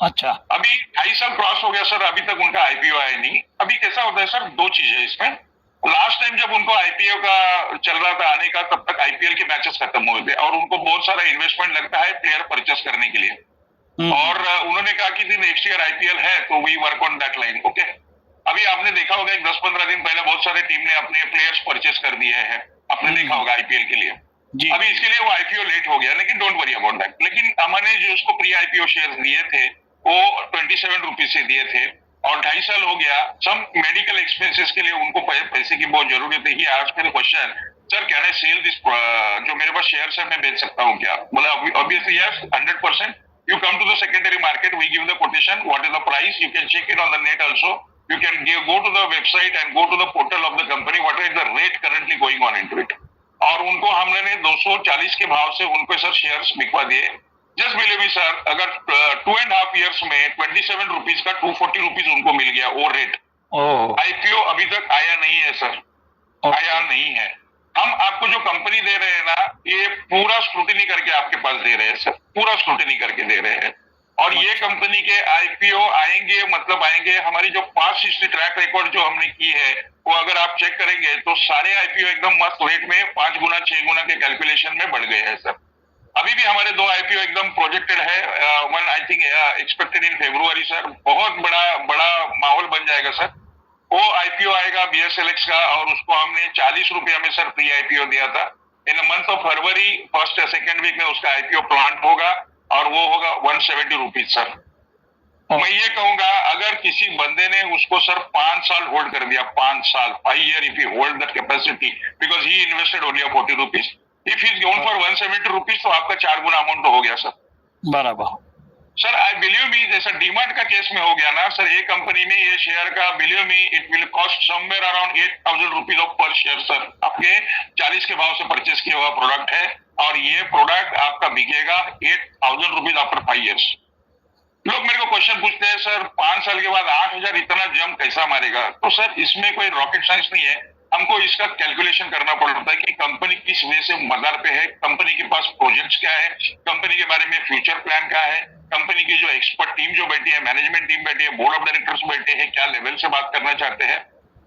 अच्छा। अभी 2.5 साल क्रॉस हो गया सर, अभी तक उनका आईपीओ आया नहीं। अभी कैसा होता है सर, 2 चीजें इसमें। लास्ट टाइम जब उनको आईपीओ का चल रहा था आने का, तब तक आईपीएल के मैचेस खत्म हुए थे और उनको बहुत सारा इन्वेस्टमेंट लगता है प्लेयर परचेस करने के लिए। और उन्होंने कहा कि नेक्स्ट ईयर आईपीएल है तो we work on that line. Okay, अभी आपने देखा होगा 10-15 दिन पहले बहुत सारे टीम ने अपने प्लेयर्स परचेस कर दिए हैं, आपने देखा होगा आईपीएल के लिए। जी। अभी इसके लिए वो आईपीओ लेट हो गया, लेकिन डोंट वरी अबाउट दैट। लेकिन हमने जो उसको प्री आईपीओ शेयर्स दिए थे वो 27 रुपीज से दिए थे और 2.5 साल हो गया। सम मेडिकल एक्सपेंसेस के लिए उनको पैसे की बहुत जरूरत है। He asked the question, sir can I sell this, जो मेरे पास शेयर्स है मैं बेच सकता हूँ क्या? बोला obviously yes, 100%। You come to the secondary market, we give the quotation, what is the price, you can check it on the net also, you can go to the website and go to the portal of the company, what is the rate currently going on into it। और उनको हमने 240 के भाव से उनको sir shares बिकवा दिए। Just believe me sir, अगर 2.5 years में 27 रुपीज का 240 रुपीज उनको मिल गया वो रेट। आईपीओ अभी तक आया नहीं है सर, आया नहीं है। हम आपको जो कंपनी दे रहे हैं ना, ये पूरा स्क्रूटिनी करके आपके पास दे रहे हैं सर, पूरा स्क्रूटिनी करके दे रहे हैं। और ये कंपनी के आईपीओ आएंगे, मतलब आएंगे, हमारी जो पास्ट हिस्ट्री ट्रैक रिकॉर्ड जो हमने की है वो अगर आप चेक करेंगे तो सारे आईपीओ एकदम मस्त रेट में 5 गुना 6 गुना के कैलकुलेशन में बढ़ गए हैं सर। अभी भी हमारे 2 आईपीओ एकदम प्रोजेक्टेड है, one I think expected in February sir. बहुत बड़ा माहौल बन जाएगा सर। वो आईपीओ आएगा BSLX का और उसको हमने 40 रुपया में सर प्री आईपीओ दिया था। इन मंथ ऑफ फरवरी फर्स्ट या सेकेंड वीक में उसका आईपीओ प्लांट होगा और वो होगा 170 रुपीज सर। मैं ये कहूंगा अगर किसी बंदे ने उसको सर 5 साल होल्ड कर दिया, 5 साल, 5 year if he hold that capacity because he invested only 40 rupees, if he is going for 170 rupees तो आपका 4 गुना अमाउंट तो हो गया सर। बराबर सर, आई बिलीव मी, जैसा डीमार्ट का केस में हो गया ना सर, एक कंपनी में ये शेयर का believe me it will cost somewhere around 8,000 rupees of पर शेयर सर। आपके 40 के भाव से परचेस किया हुआ प्रोडक्ट है और ये प्रोडक्ट आपका बिकेगा 8,000 रुपीज आफ्टर 5 years। लोग मेरे को क्वेश्चन पूछते हैं सर 5 साल के बाद 8,000 इतना जंप कैसा मारेगा? तो सर इसमें कोई रॉकेट साइंस नहीं है, हमको इसका कैलकुलेशन करना पड़ता है कि कंपनी किस वे से मदर पे है, कंपनी के पास प्रोजेक्ट्स क्या है, कंपनी के बारे में फ्यूचर प्लान क्या है, कंपनी की जो एक्सपर्ट टीम जो बैठी है, मैनेजमेंट टीम बैठी है, बोर्ड ऑफ डायरेक्टर्स बैठे हैं, क्या लेवल से बात करना चाहते हैं।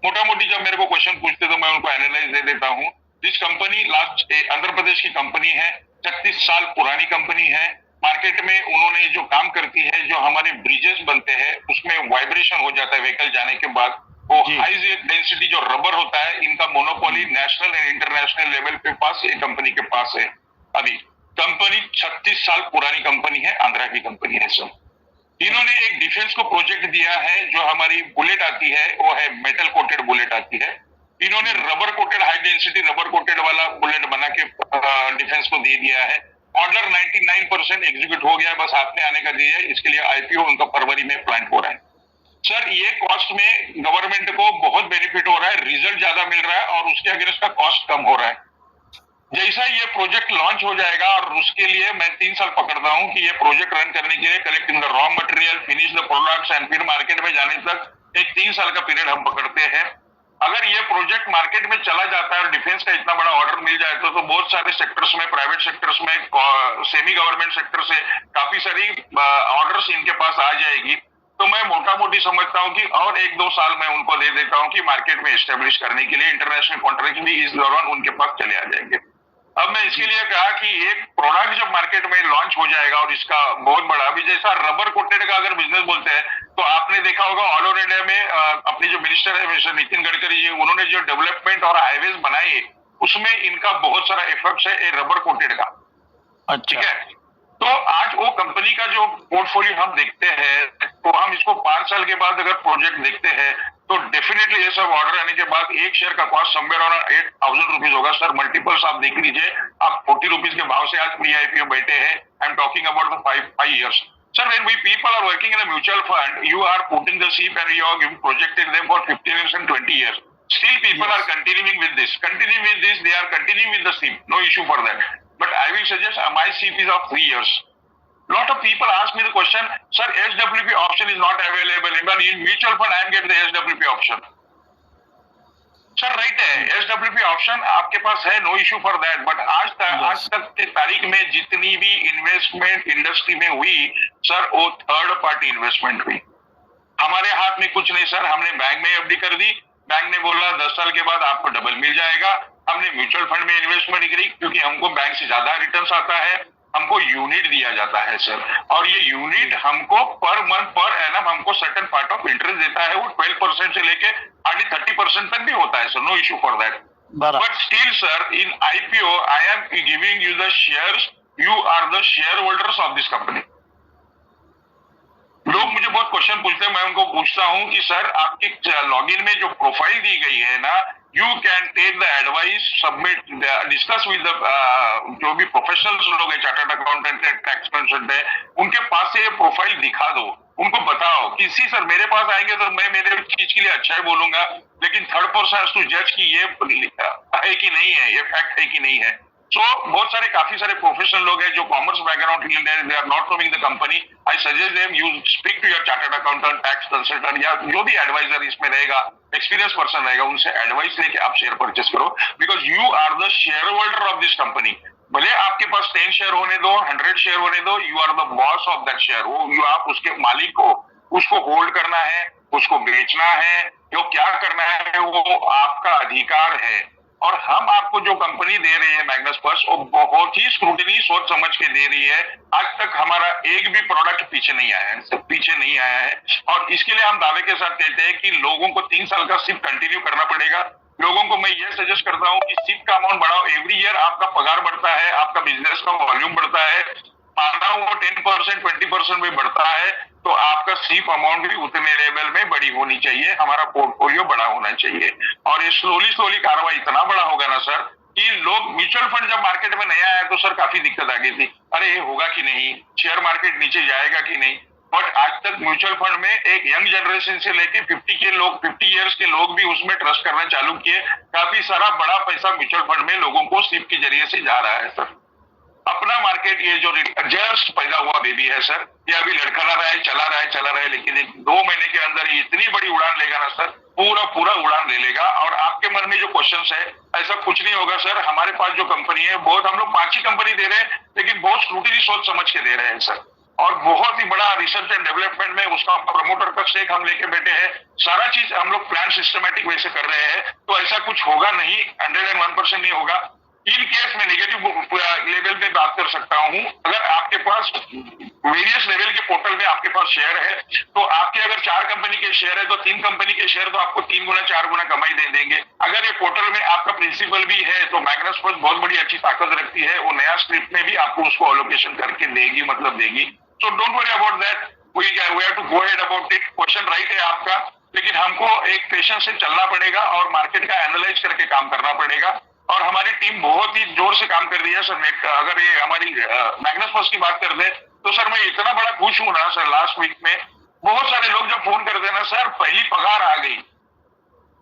मोटा मोटी जब मेरे को क्वेश्चन पूछते तो मैं उनको एनालाइज दे देता हूँ। जिस कंपनी लास्ट आंध्र प्रदेश की कंपनी है, 36 साल पुरानी कंपनी है, मार्केट में उन्होंने जो काम करती है, जो हमारे ब्रिजेस बनते हैं उसमें वाइब्रेशन हो जाता है व्हीकल जाने के बाद, वो हाई डेंसिटी जो रबर होता है, इनका monopoly national and international level पे पास ये कंपनी के पास है। अभी कंपनी 36 साल पुरानी कंपनी है, आंध्रा की कंपनी है सर। इन्होंने एक डिफेंस को प्रोजेक्ट दिया है, जो हमारी बुलेट आती है वो है मेटल कोटेड बुलेट आती है। इन्होंने rubber coated high density rubber coated वाला बुलेट बना के डिफेंस को दे दिया है। ऑर्डर 99% एग्जीक्यूट हो गया, बस हाथ में आने का दिया है। इसके लिए आईपीओ उनका फरवरी में प्लांट हो रहा है सर। ये कॉस्ट में गवर्नमेंट को बहुत बेनिफिट हो रहा है, रिजल्ट ज्यादा मिल रहा है और उसके अगेंस्ट का कॉस्ट कम हो रहा है। जैसा ये प्रोजेक्ट लॉन्च हो जाएगा और उसके लिए मैं 3 साल पकड़ता हूं कि ये प्रोजेक्ट रन करने के लिए collecting the raw material, finish the products and फिर मार्केट में जाने तक एक 3 साल का पीरियड हम पकड़ते हैं। अगर ये प्रोजेक्ट मार्केट में चला जाता है और डिफेंस का इतना बड़ा ऑर्डर मिल जाए तो बहुत सारे सेक्टर्स में, प्राइवेट सेक्टर्स में, सेमी गवर्नमेंट सेक्टर से काफी सारी ऑर्डर्स इनके पास आ जाएगी। तो मैं मोटा मोटी समझता हूँ कि और 1-2 साल मैं उनको दे देता हूँ कि मार्केट में एस्टेब्लिश करने के लिए इंटरनेशनल कॉन्ट्रैक्ट भी इस दौरान उनके पास चले आ जाएंगे। अब मैं इसके लिए कहा कि एक प्रोडक्ट जब मार्केट में लॉन्च हो जाएगा और इसका बहुत बड़ा, अभी जैसा रबर कोटेड का अगर बिजनेस बोलते हैं तो आपने देखा होगा ऑल ओवर इंडिया में अपने जो मिनिस्टर है मिस्टर नितिन गडकरी जी, उन्होंने जो डेवलपमेंट और हाईवेज बनाए उसमें इनका बहुत सारा एफर्ट्स है रबर कोटेड का। ठीक है, तो आज वो कंपनी का जो पोर्टफोलियो हम देखते हैं तो हम इसको 5 साल के बाद अगर प्रोजेक्ट देखते हैं तो डेफिनेटली ये सब ऑर्डर आने के बाद एक शेयर का कॉस्ट समवेयर अराउंड 8,000 रुपीज होगा सर। मल्टीपल्स आप देख लीजिए, आप 40 रुपीज के भाव से आज प्री आईपीओ बैठे हैं। I am talking about the 5 years. Sir, when we people are working in a mutual fund, you are putting the SIP and you are projecting them for 15 years and 20 years. Still people are continuing with this. Continuing with this, they are continuing with the SIP. No issue for that. But I will suggest my SIP is of 3 years. Lot of people ask me the question, sir, SWP option is not available. Even in mutual fund, I am getting the SWP option. Sir right है, SWP option आपके पास है, no issue for that. But आज तक की तारीख में जितनी भी इन्वेस्टमेंट इंडस्ट्री में हुई सर, वो थर्ड पार्टी इन्वेस्टमेंट हुई। हमारे हाथ में कुछ नहीं सर। हमने बैंक में एफडी कर दी, बैंक ने बोला 10 साल के बाद आपको डबल मिल जाएगा। हमने म्यूचुअल फंड में इन्वेस्टमेंट करी क्योंकि हमको बैंक से ज्यादा रिटर्न आता है, हमको यूनिट दिया जाता है सर, और ये यूनिट हमको पर मंथ पर एनम हमको सर्टेन पार्ट ऑफ इंटरेस्ट देता है। वो 12% से लेके हार्डली 30% तक भी होता है sir, no issue for that. But still sir in IPO I am giving you the shares, you are the share holders of this company. लोग मुझे बहुत क्वेश्चन पूछते हैं, मैं उनको पूछता हूं कि सर आपकी लॉगिन में जो प्रोफाइल दी गई है ना, you can take the advice, submit, discuss with जो भी प्रोफेशनल्स लोग हैं, चार्टर्ड अकाउंटेंट है, टैक्स कंसल्टेंट है, उनके पास से ये प्रोफाइल दिखा दो, उनको बताओ कि सी सर मेरे पास आएंगे तो मैं मेरे चीज के लिए अच्छा ही बोलूंगा, लेकिन थर्ड पर्सन टू जज कि ये है कि नहीं है, ये फैक्ट है कि नहीं है। सो बहुत सारे काफी सारे प्रोफेशनल लोग हैं जो कॉमर्स बैकग्राउंड के लिए, they are not knowing the company. I suggest them you speak to your chartered accountant, tax consultant या जो भी एडवाइजर इसमें रहेगा, एक्सपीरियंस पर्सन रहेगा, उनसे एडवाइस लेके आप शेयर परचेस करो, because you are the share holder of this company. भले आपके पास 10 शेयर होने दो, 100 शेयर होने दो, you are the boss of that share. वो आप उसके मालिक हो, उसको होल्ड करना है, उसको बेचना है, जो क्या करना है वो आपका अधिकार है। और हम आपको जो कंपनी दे रही है मैग्नस फर्स्ट, वो बहुत ही स्क्रूटिनी सोच समझ के दे रही है। आज तक हमारा एक भी प्रोडक्ट पीछे नहीं आया है, सब पीछे नहीं आया है। और इसके लिए हम दावे के साथ कहते हैं कि लोगों को 3 साल का सिर्फ कंटिन्यू करना पड़ेगा। लोगों को मैं ये सजेस्ट करता हूँ कि सिप का अमाउंट बढ़ाओ, एवरी ईयर आपका पगार बढ़ता है, आपका बिजनेस का वॉल्यूम बढ़ता है, माना वो 10% 20% में बढ़ता है, तो आपका सिप अमाउंट भी उतने लेवल में बड़ी होनी चाहिए, हमारा पोर्टफोलियो बड़ा होना चाहिए। और ये स्लोली कार्रवाई इतना बड़ा होगा ना सर कि लोग, म्यूचुअल फंड जब मार्केट में नया आया तो सर काफी दिक्कत आ गई थी, अरे ये होगा कि नहीं, शेयर मार्केट नीचे जाएगा कि नहीं। बट आज तक म्यूचुअल फंड में एक यंग जनरेशन से लेके 50 ईयर्स के लोग भी उसमें ट्रस्ट करना चालू किए। काफी सारा बड़ा पैसा म्यूचुअल फंड में लोगों को सिप के जरिए से जा रहा है सर। अपना मार्केट ये जो जस्ट पैदा हुआ बेबी है सर, ये अभी लड़खड़ा रहा है, चला रहा है, लेकिन 2 महीने के अंदर ये इतनी बड़ी उड़ान लेगा ना सर, पूरा उड़ान ले लेगा। और आपके मन में जो क्वेश्चंस है, ऐसा कुछ नहीं होगा सर। हमारे पास जो कंपनी है, बहुत हम लोग 5 ही कंपनी दे रहे हैं, लेकिन बहुत स्क्रूटिनी सोच समझ के दे रहे हैं सर। और बहुत ही बड़ा रिसर्च एंड डेवलपमेंट में उसका प्रमोटर का स्टेक हम लेके बैठे हैं, सारा चीज हम लोग प्लान सिस्टमैटिक वे से कर रहे हैं। तो ऐसा कुछ होगा नहीं, 101% नहीं होगा। इन केस में नेगेटिव लेवल पे बात कर सकता हूं, अगर आपके पास वेरियस लेवल के पोर्टल में आपके पास शेयर है, तो आपके अगर 4 कंपनी के शेयर है तो 3 कंपनी के शेयर तो आपको 3 गुना 4 गुना कमाई दे देंगे। अगर ये पोर्टल में आपका प्रिंसिपल भी है तो मैग्नस फर्स्ट बहुत बड़ी अच्छी ताकत रखती है, वो नया स्क्रिप्ट में भी आपको उसको अलोकेशन करके देगी, मतलब देगी। So don't worry about that, we have to go ahead about it. Question right है आपका, लेकिन हमको एक पेशेंस से चलना पड़ेगा और मार्केट का एनालाइज करके काम करना पड़ेगा। और हमारी टीम बहुत ही जोर से काम कर रही है सर। अगर ये हमारी मैग्नस फर्स्ट की बात कर दे तो सर मैं इतना बड़ा खुश हूं ना सर। लास्ट वीक में बहुत सारे लोग जब फोन करते हैं ना, सर पहली पगार आ गई,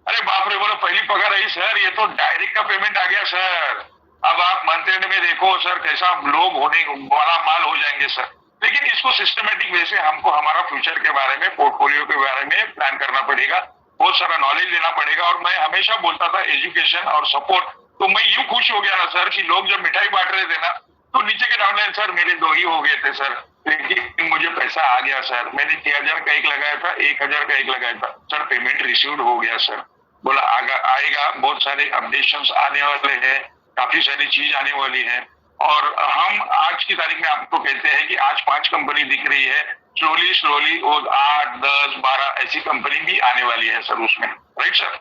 अरे बाप रे, बोलो पहली पगार आई सर, ये तो डायरेक्ट का पेमेंट आ गया सर। अब आप मंथ एंड में देखो सर कैसा लोग होने वाला माल हो जाएंगे सर। लेकिन इसको सिस्टमेटिक वे से हमको हमारा फ्यूचर के बारे में, पोर्टफोलियो के बारे में प्लान करना पड़ेगा। बहुत सारा नॉलेज लेना पड़ेगा। और मैं हमेशा बोलता था एजुकेशन और सपोर्ट, तो मैं यूं खुश हो गया ना सर कि लोग जब मिठाई बांट रहे थे ना, तो नीचे के डाउनलाइन सर मेरे 2 ही हो गए थे सर, लेकिन मुझे पैसा आ गया सर। मैंने 6,000 का एक लगाया था, 1,000 का एक लगाया था सर, पेमेंट रिसीव्ड हो गया सर। बोला आएगा, बहुत सारे अपडेशंस आने वाले हैं, काफी सारी चीज आने वाली है। और हम आज की तारीख में आपको कहते हैं कि आज 5 कंपनी दिख रही है, स्लोली वो 8, 10, 12 ऐसी कंपनी भी आने वाली है सर उसमें, राइट सर?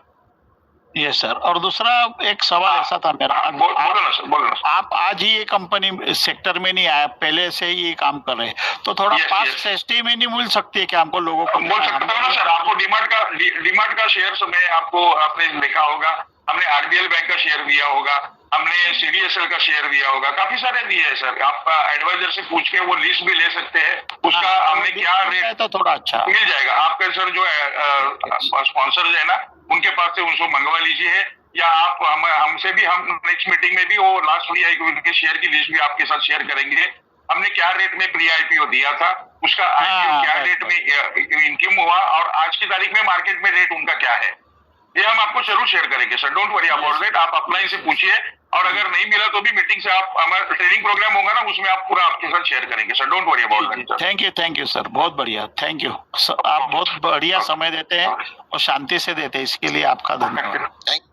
Yes sir. और दूसरा एक सवाल ऐसा था मेरा, बोलो ना सर। आप आज ही ये कंपनी सेक्टर में नहीं आया, पहले से ही ये काम कर रहे हैं, तो थोड़ा पास्ट हिस्ट्री में नहीं मिल सकती है कि हमको लोगों को? बोल सकता हूँ ना सर, आपको डीमार्ट का शेयर में आपने देखा होगा, हमने आरबीएल बैंक का शेयर दिया होगा, हमने सीडीएसएल का शेयर दिया होगा, काफी सारे दिए हैं सर। आप एडवाइजर से पूछ के वो लिस्ट भी ले सकते हैं, उसका हमने क्या रेट तो थोड़ा अच्छा मिल जाएगा आपके सर। जो स्पॉन्सर है ना, उनके पास से उनको मंगवा लीजिए, या आप हमसे भी, हम नेक्स्ट मीटिंग में भी वो लास्ट वीआईपी के शेयर की लिस्ट भी आपके साथ शेयर करेंगे। हमने क्या रेट में प्री आईपीओ दिया था, उसका आईपीओ क्या रेट में इनकम हुआ, और आज की तारीख में मार्केट में रेट उनका क्या है, ये हम आपको जरूर शेयर करेंगे sir. Don't worry about that. आप अपना से पूछिए, और अगर नहीं मिला तो भी मीटिंग से आप, हमारा ट्रेनिंग प्रोग्राम होगा ना, उसमें आप पूरा आपके साथ शेयर करेंगे sir. Don't worry about that. Thank you sir, बहुत बढ़िया, थैंक यू। आप बहुत बढ़िया समय देते हैं और शांति से देते हैं, इसके लिए आपका धन्यवाद।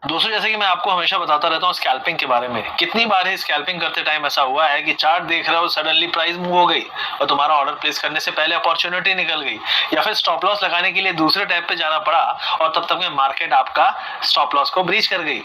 दोस्तों, जैसे कि मैं आपको हमेशा बताता रहता हूँ स्कैल्पिंग के बारे में, कितनी बार है स्कैल्पिंग करते टाइम ऐसा हुआ है कि चार्ट देख रहे हो, सडनली प्राइस मूव हो गई और तुम्हारा ऑर्डर प्लेस करने से पहले अपॉर्चुनिटी निकल गई, या फिर स्टॉप लॉस लगाने के लिए दूसरे टैब पे जाना पड़ा और तब तक में मार्केट आपका स्टॉप लॉस को ब्रीच कर गई।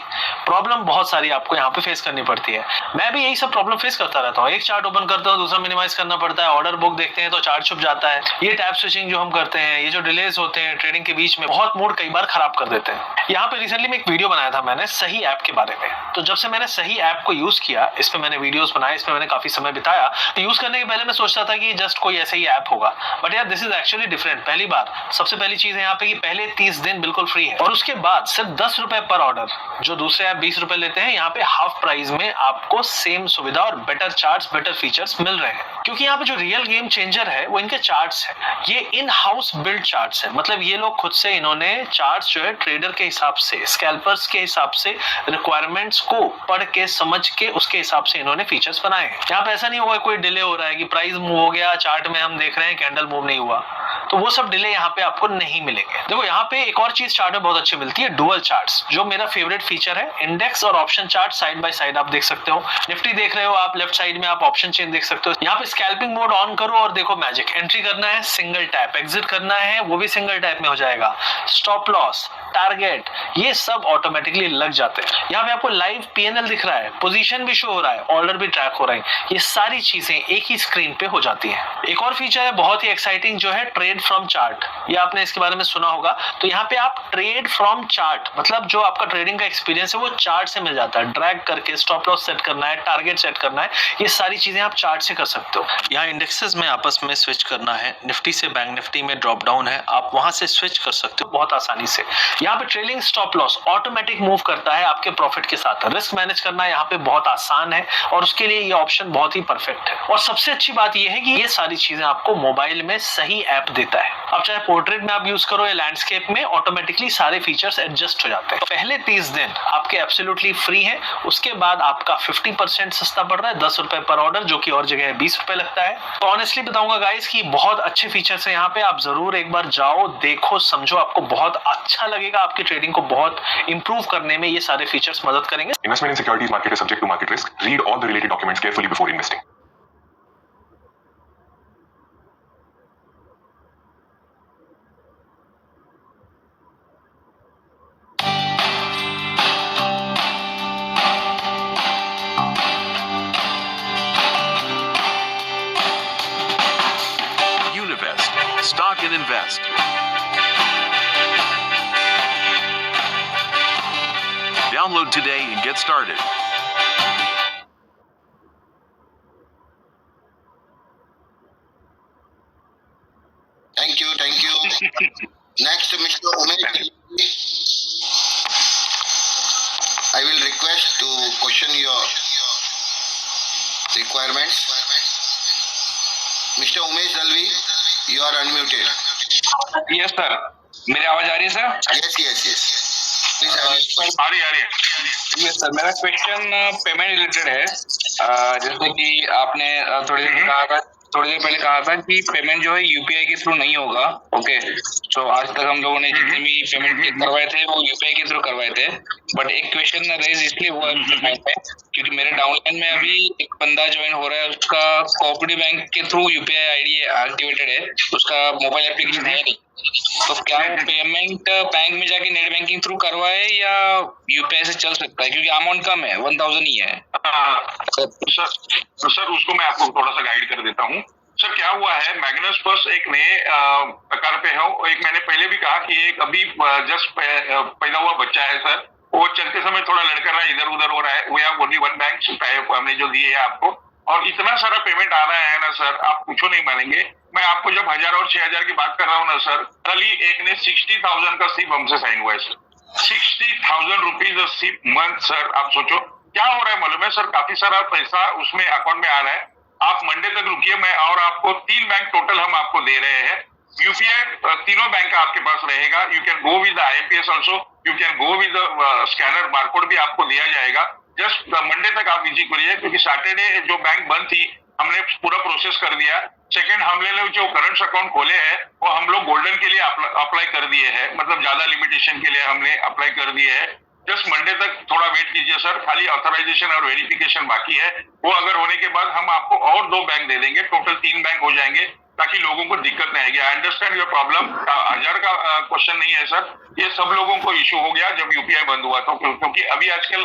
प्रॉब्लम बहुत सारी आपको यहाँ पे फेस करनी पड़ती है। मैं भी यही सब प्रॉब्लम फेस करता रहता हूँ। एक चार्ट ओपन करता हूँ, दूसरा मिनिमाइज करना पड़ता है, ऑर्डर बुक देखते हैं तो चार्ट छुप जाता है। ये टैब स्विचिंग जो हम करते हैं, ये जो डिलेज होते हैं ट्रेडिंग के बीच में, बहुत मूड कई बार खराब कर देते हैं। यहाँ पे रिसेंटली में एक वीडियो बनाया था मैंने सही ऐप के बारे में। तो जब से मैंने सही ऐप को यूज किया, इस पे मैंने वीडियोस बनाए, इस पे मैंने काफी समय बिताया, तो यूज करने के पहले मैं सोचता था कि जस्ट कोई ऐसा ही ऐप होगा, बट यार दिस इज एक्चुअली डिफरेंट। पहली बार, सबसे पहली चीज है यहाँ पे कि पहले 30 दिन बिल्कुल फ्री है, और उसके बाद सिर्फ 10 रुपए पर ऑर्डर, जो दूसरे ऐप 20 रुपए लेते हैं, यहाँ पे हाफ प्राइस में आपको सेम सुविधा और बेटर चार्ट्स, बेटर फीचर्स मिल रहे हैं। क्योंकि यहाँ पे जो रियल गेम चेंजर है वो इनके चार्ट्स है। ये इन हाउस बिल्ड चार्ट्स है, मतलब ये लोग खुद से इन्होंने चार्ट्स जो है ट्रेडर के हिसाब से, स्कैल्पर्स के हिसाब से, रिक्वायरमेंट्स को पढ़ के समझ के उसके हिसाब से इन्होंने फीचर्स बनाए हैं। यहाँ पे ऐसा नहीं होगा कोई डिले हो रहा है कि प्राइस मूव हो गया, चार्ट में हम देख रहे हैं कैंडल मूव नहीं हुआ, तो वो सब डिले यहाँ पे आपको नहीं मिलेंगे। देखो यहाँ पे एक और चीज चार्ट में बहुत अच्छी मिलती है, डुअल चार्ट्स, जो मेरा फेवरेट फीचर है। इंडेक्स और option chart side by side आप देख सकते हो। निफ्टी देख रहे हो आप, लेफ्ट साइड में आप ऑप्शन चेन देख सकते हो। यहाँ पे स्कैल्पिंग मोड ऑन करो और देखो मैजिक, एंट्री करना है सिंगल टैप, एग्जिट करना है वो भी सिंगल टैप में हो जाएगा, स्टॉप लॉस, टारगेट, ये सब ऑटोमेटिकली लग जाते हैं। यहाँ पे आपको लाइव पीएनएल दिख रहा है, पोजीशन भी शो हो रहा है, ऑर्डर भी ट्रैक हो रहे हैं, ये सारी चीजें एक ही स्क्रीन पे हो जाती हैं। एक और फीचर है बहुत ही एक्साइटिंग, जो है ट्रेड फ्रॉम चार्ट। ये आपने इसके बारे में सुना होगा। तो यहाँ पे आप ट्रेड फ्रॉम चार्ट, मतलब जो आपका ट्रेडिंग का एक्सपीरियंस है वो चार्ट से मिल जाता है। ड्रैग करके स्टॉप लॉस सेट करना है, टारगेट सेट करना है, ये सारी चीजें आप चार्ट से कर सकते हो। यहाँ इंडेक्सेस में आपस में स्विच करना है, निफ्टी से बैंक निफ्टी में ड्रॉप डाउन है, आप वहां से स्विच कर सकते हो बहुत आसानी से। यहाँ पे trailing stop loss automatic move करता है आपके प्रॉफिट के साथ। रिस्क मैनेज करना यहाँ पे बहुत आसान है और उसके लिए ये ऑप्शन बहुत ही परफेक्ट है। और सबसे अच्छी बात ये है कि ये सारी चीजें आपको मोबाइल में सही ऐप देता है। अब चाहे पोर्ट्रेट में आप यूज करो या लैंडस्केप में, ऑटोमेटिकली सारे फीचर्स एडजस्ट हो जाते हैं। पहले 30 दिन आपके एब्सोल्युटली फ्री है, उसके बाद आपका 50% सस्ता पड़ रहा है, 10 रुपए पर ऑर्डर, जो कि और जगह 20 रुपए लगता है। तो ऑनेस्टली बताऊंगा गाइस कि बहुत अच्छे फीचर्स है यहाँ पे, आप जरूर एक बार जाओ, देखो, समझो, आपको बहुत अच्छा लगेगा। आपकी ट्रेडिंग को बहुत इंप्रूव करने में ये सारे फीचर्स मदद करेंगे। Investment in securities market is subject to market risk. Read all the related documents carefully before investing. Univest. Stock and invest. Download today and get started. Thank you. Next, Mr. Umesh. I will request to question your requirements. Mr. Umesh Dalvi, you are unmuted. Yes, sir. मेरी आवाज आ रही है sir? Yes, yes, yes. Please have your question. आ रही है yes sir, मेरा question payment related है। जैसे कि आपने थोड़ी देर पहले कहा था कि पेमेंट जो है यूपीआई के थ्रू नहीं होगा। ओके, तो आज तक हम लोगों ने जितने भी पेमेंट करवाए थे वो यूपीआई के थ्रू करवाए थे। बट एक क्वेश्चन रेज इसलिए हुआ है क्योंकि मेरे डाउनलाइन में अभी एक बंदा ज्वाइन हो रहा है, उसका कोऑपरेटिव बैंक के थ्रू यूपीआई आईडी एक्टिवेटेड है, उसका मोबाइल एप्लीकेशन है नहीं। तो क्या वो पेमेंट बैंक में जाके नेट बैंकिंग थ्रू करवाए या यूपीआई से चल सकता है? क्योंकि अमाउंट कम है, 1000 ही है। सर उसको मैं आपको थोड़ा सा गाइड कर देता हूँ। सर क्या हुआ है, मैग्नस फर्स्ट एक नए प्रकार पे है। एक मैंने पहले भी कहा कि एक अभी जस्ट पैदा हुआ बच्चा है सर, वो चलते समय थोड़ा लड़का रहा है, इधर उधर हो रहा है। We have only one bank हमने जो दिए है आपको, और इतना सारा पेमेंट आ रहा है ना सर, आप पूछो नहीं मानेंगे। मैं आपको जब 1000 और 6000 की बात कर रहा हूँ ना सर, कल ही एक ने 60,000 का सिप हमसे साइन हुआ है sir. 60,000 rupees SIP month sir. आप सोचो क्या हो रहा है मालूम है सर, काफी सारा पैसा उसमें अकाउंट में आ रहा है। आप मंडे तक रुकिए, मैं और आपको 3 बैंक टोटल हम आपको दे रहे हैं। यूपीआई तीनों बैंक का आपके पास रहेगा। You can go with IMPS also, you can go with scanner, barcode भी आपको दिया जाएगा। जस्ट मंडे तक आप विजिट करिए, क्योंकि सैटरडे जो बैंक बंद थी हमने पूरा प्रोसेस कर दिया। सेकंड, हमने लोग जो करंट अकाउंट खोले हैं वो हम लोग गोल्डन के लिए अप्लाई कर दिए हैं, मतलब ज्यादा लिमिटेशन के लिए हमने अप्लाई कर दिए हैं। जस्ट मंडे तक थोड़ा वेट कीजिए सर, खाली ऑथराइजेशन और वेरिफिकेशन बाकी है। वो अगर होने के बाद हम आपको और 2 बैंक दे देंगे, टोटल 3 बैंक हो जाएंगे, ताकि लोगों को दिक्कत नहीं आएगी। आई अंडरस्टैंड योर प्रॉब्लम, 1000 का क्वेश्चन नहीं है सर, ये सब लोगों को इशू हो गया जब यूपीआई बंद हुआ। तो क्योंकि अभी आजकल